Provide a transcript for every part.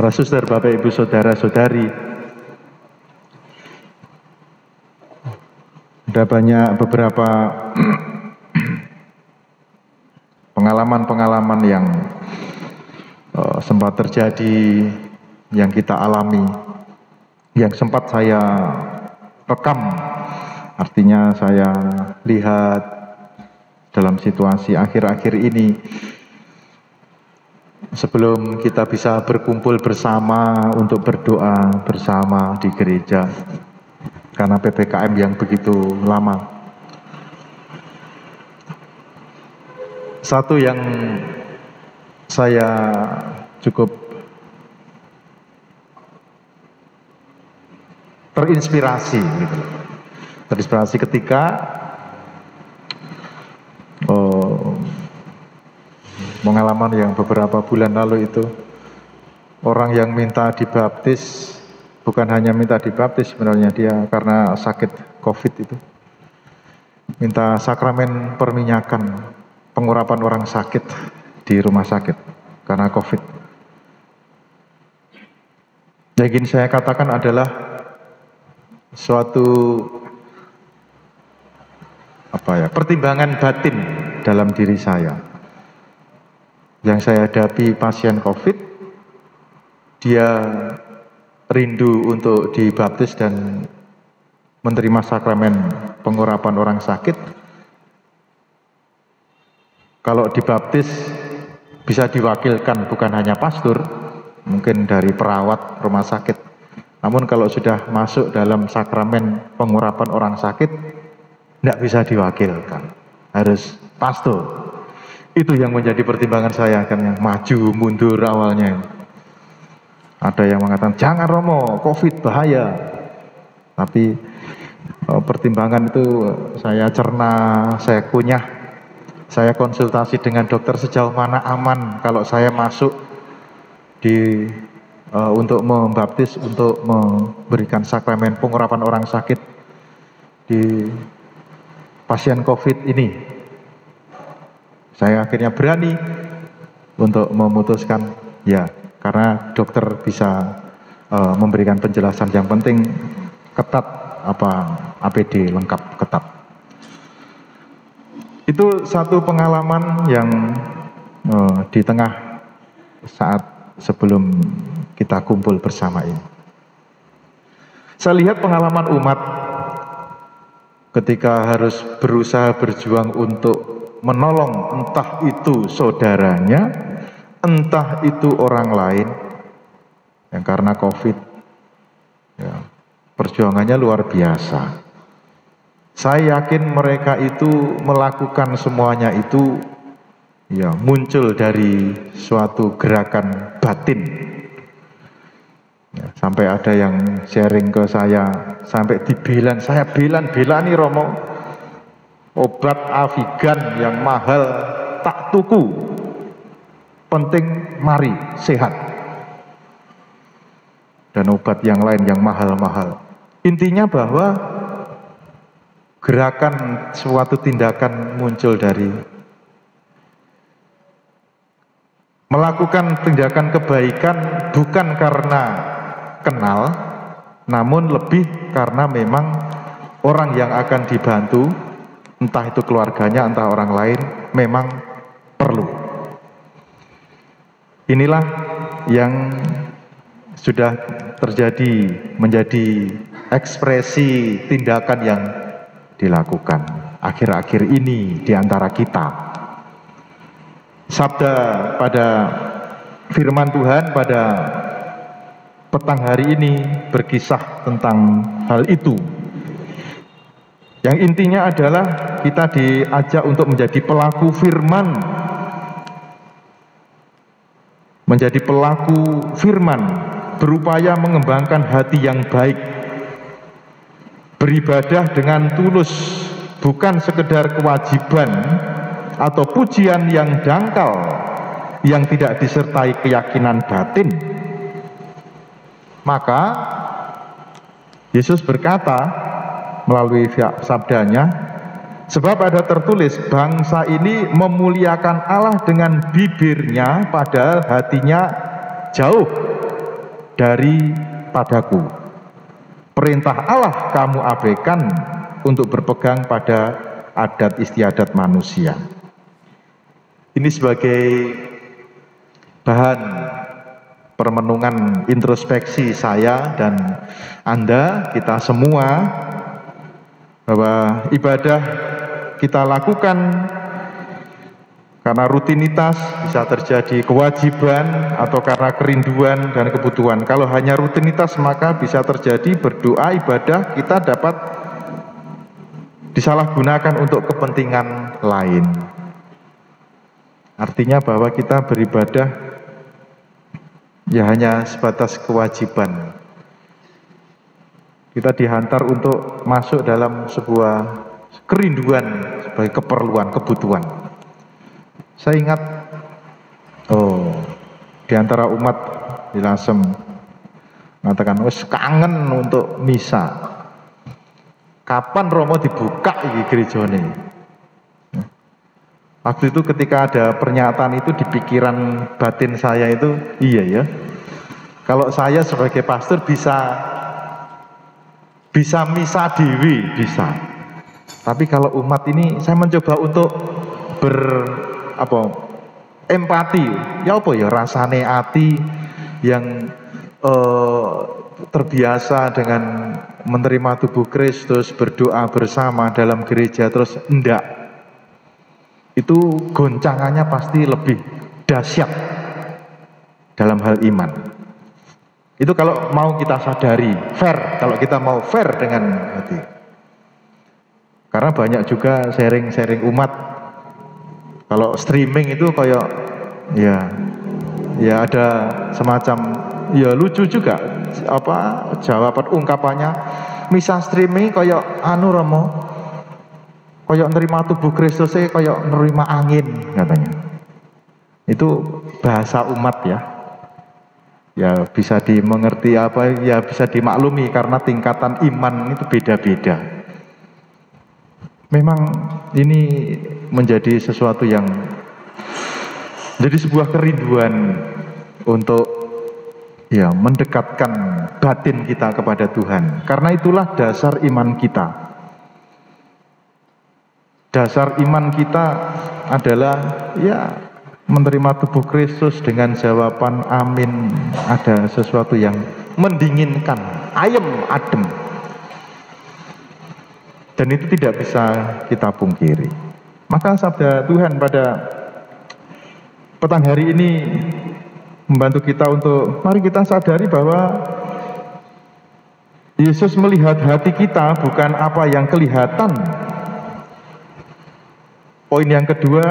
para suster, Bapak Ibu, saudara-saudari, ada banyak beberapa pengalaman-pengalaman yang sempat terjadi, yang kita alami, yang sempat saya rekam, artinya saya lihat dalam situasi akhir-akhir ini. Sebelum kita bisa berkumpul bersama untuk berdoa bersama di gereja karena PPKM yang begitu lama. Satu yang saya cukup terinspirasi gitu. Terinspirasi ketika pengalaman yang beberapa bulan lalu itu, orang yang minta dibaptis, bukan hanya minta dibaptis sebenarnya, dia karena sakit COVID itu minta sakramen perminyakan, pengurapan orang sakit di rumah sakit karena COVID. Yang ingin saya katakan adalah suatu pertimbangan batin dalam diri saya. Yang saya hadapi pasien COVID, dia rindu untuk dibaptis dan menerima sakramen pengurapan orang sakit. Kalau dibaptis bisa diwakilkan bukan hanya pastor, mungkin dari perawat rumah sakit. Namun kalau sudah masuk dalam sakramen pengurapan orang sakit, tidak bisa diwakilkan, harus pastor. Itu yang menjadi pertimbangan saya, kan, yang maju mundur awalnya. Ada yang mengatakan jangan Romo, COVID bahaya. Tapi pertimbangan itu saya cerna, saya kunyah, saya konsultasi dengan dokter sejauh mana aman kalau saya masuk untuk membaptis, untuk memberikan sakramen pengurapan orang sakit di pasien COVID ini. Saya akhirnya berani untuk memutuskan ya, karena dokter bisa memberikan penjelasan. Yang penting ketat, APD lengkap, ketat. Itu satu pengalaman yang di tengah saat sebelum kita kumpul bersama ini. Saya lihat pengalaman umat ketika harus berusaha berjuang untuk menolong entah itu saudaranya, entah itu orang lain yang karena COVID, ya, perjuangannya luar biasa. Saya yakin mereka itu melakukan semuanya itu ya muncul dari suatu gerakan batin. Ya, sampai ada yang sharing ke saya, sampai dibilang, saya belani Romo, obat Avigan yang mahal tak tuku, penting mari sehat. Dan obat yang lain yang mahal-mahal. Intinya bahwa gerakan suatu tindakan muncul dari melakukan tindakan kebaikan bukan karena kenal, namun lebih karena memang orang yang akan dibantu, entah itu keluarganya, entah orang lain, memang perlu. Inilah yang sudah terjadi, menjadi ekspresi tindakan yang dilakukan akhir-akhir ini di antara kita. Sabda pada firman Tuhan pada petang hari ini berkisah tentang hal itu. Yang intinya adalah kita diajak untuk menjadi pelaku firman. Menjadi pelaku firman, berupaya mengembangkan hati yang baik. Beribadah dengan tulus, bukan sekedar kewajiban atau pujian yang dangkal, yang tidak disertai keyakinan batin. Maka Yesus berkata melalui sabdanya, sebab ada tertulis, bangsa ini memuliakan Allah dengan bibirnya, padahal hatinya jauh daripadaku. Perintah Allah kamu abaikan untuk berpegang pada adat istiadat manusia. Ini sebagai bahan permenungan introspeksi saya dan Anda, kita semua, bahwa ibadah kita lakukan karena rutinitas, bisa terjadi kewajiban atau karena kerinduan dan kebutuhan. Kalau hanya rutinitas maka bisa terjadi berdoa, ibadah kita dapat disalahgunakan untuk kepentingan lain. Artinya bahwa kita beribadah ya hanya sebatas kewajiban. Kita dihantar untuk masuk dalam sebuah kerinduan sebagai keperluan, kebutuhan. Saya ingat, di antara umat di Lasem mengatakan, wes kangen untuk misa. Kapan Romo dibuka iki gerejane? Waktu itu ketika ada pernyataan itu di pikiran batin saya itu, iya ya. Kalau saya sebagai pastor bisa misa dewi, bisa. Tapi kalau umat ini saya mencoba untuk empati, ya apa ya rasane hati yang terbiasa dengan menerima tubuh Kristus, berdoa bersama dalam gereja, terus enggak, itu goncangannya pasti lebih dahsyat dalam hal iman. Itu kalau mau kita sadari, fair, kalau kita mau fair dengan hati. Karena banyak juga sharing-sharing umat, kalau streaming itu kayak ya ada semacam ya lucu juga jawaban ungkapannya, misa streaming kayak Romo kayak nerima tubuh Kristus kayak nerima angin katanya. Itu bahasa umat ya bisa dimengerti ya bisa dimaklumi karena tingkatan iman itu beda-beda. Memang ini menjadi sesuatu yang jadi sebuah kerinduan untuk mendekatkan batin kita kepada Tuhan. Karena itulah dasar iman kita. Dasar iman kita adalah menerima tubuh Kristus dengan jawaban amin. Ada sesuatu yang mendinginkan, ayem, adem. Dan itu tidak bisa kita pungkiri. Maka sabda Tuhan pada petang hari ini membantu kita untuk mari kita sadari bahwa Yesus melihat hati kita, bukan apa yang kelihatan. Poin yang kedua,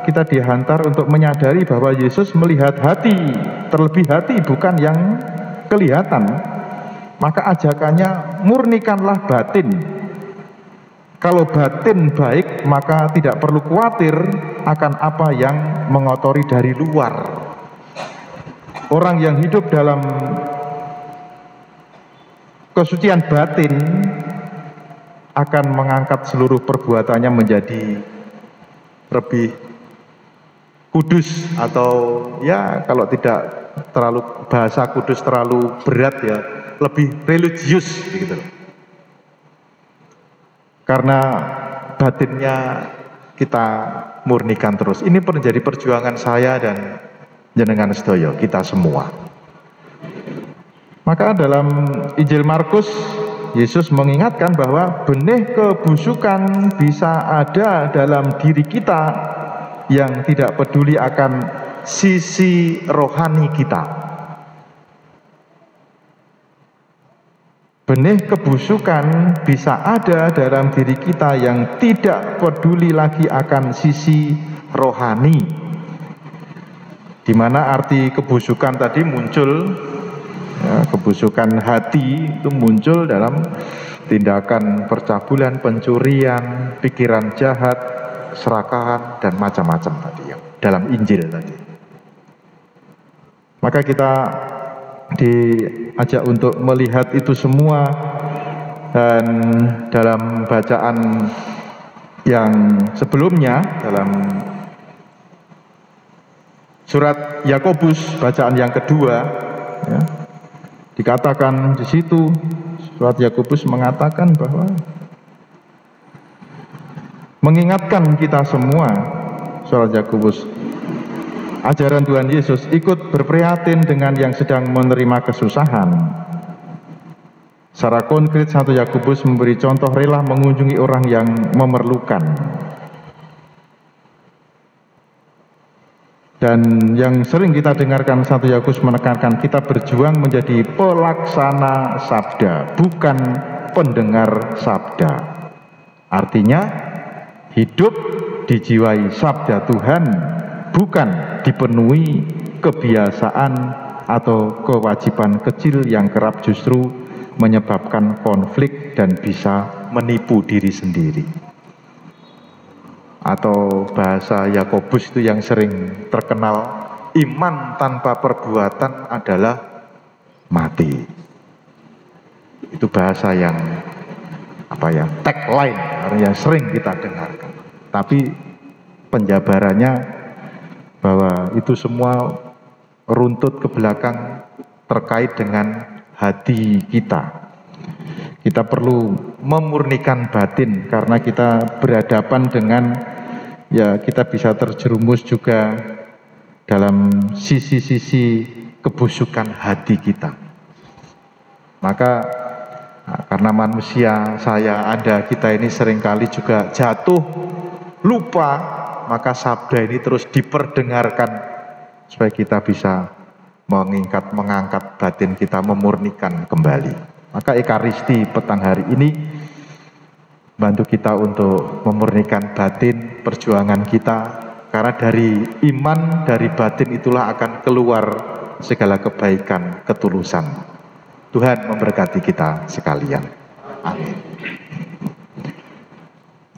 kita dihantar untuk menyadari bahwa Yesus melihat hati, terlebih hati bukan yang kelihatan. Maka ajakannya murnikanlah batin. Kalau batin baik, maka tidak perlu khawatir akan apa yang mengotori dari luar. Orang yang hidup dalam kesucian batin akan mengangkat seluruh perbuatannya menjadi lebih kudus, atau kalau tidak terlalu bahasa kudus terlalu berat lebih religius gitu. Karena batinnya kita murnikan terus. Ini menjadi perjuangan saya dan jenengan sedoyo, kita semua. Maka dalam Injil Markus, Yesus mengingatkan bahwa benih kebusukan bisa ada dalam diri kita yang tidak peduli akan sisi rohani kita. Benih kebusukan bisa ada dalam diri kita yang tidak peduli lagi akan sisi rohani. Di mana arti kebusukan tadi muncul, kebusukan hati itu muncul dalam tindakan percabulan, pencurian, pikiran jahat, keserakahan, dan macam-macam tadi dalam Injil tadi. Maka kita diajak untuk melihat itu semua, dan dalam bacaan yang sebelumnya dalam surat Yakobus bacaan yang kedua Dikatakan di situ, surat Yakobus mengatakan bahwa mengingatkan kita semua, surat Yakobus, ajaran Tuhan Yesus, ikut berprihatin dengan yang sedang menerima kesusahan. Secara konkret, 1 Yakobus memberi contoh rela mengunjungi orang yang memerlukan. Dan yang sering kita dengarkan, 1 Yakobus menekankan kita berjuang menjadi pelaksana sabda, bukan pendengar sabda. Artinya, hidup dijiwai sabda Tuhan, bukan dipenuhi kebiasaan atau kewajiban kecil yang kerap justru menyebabkan konflik dan bisa menipu diri sendiri. Atau bahasa Yakobus itu yang sering terkenal, iman tanpa perbuatan adalah mati. Itu bahasa yang tagline yang sering kita dengarkan. Tapi penjabarannya bahwa itu semua runtut ke belakang terkait dengan hati kita. Kita perlu memurnikan batin karena kita berhadapan dengan, ya, kita bisa terjerumus juga dalam sisi-sisi kebusukan hati kita. Maka karena manusia, saya, Anda, kita ini seringkali juga jatuh, lupa, maka sabda ini terus diperdengarkan supaya kita bisa mengangkat batin kita, memurnikan kembali. Maka Ekaristi petang hari ini bantu kita untuk memurnikan batin perjuangan kita, karena dari iman, dari batin itulah akan keluar segala kebaikan, ketulusan. Tuhan memberkati kita sekalian. Amin.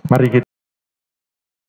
Mari kita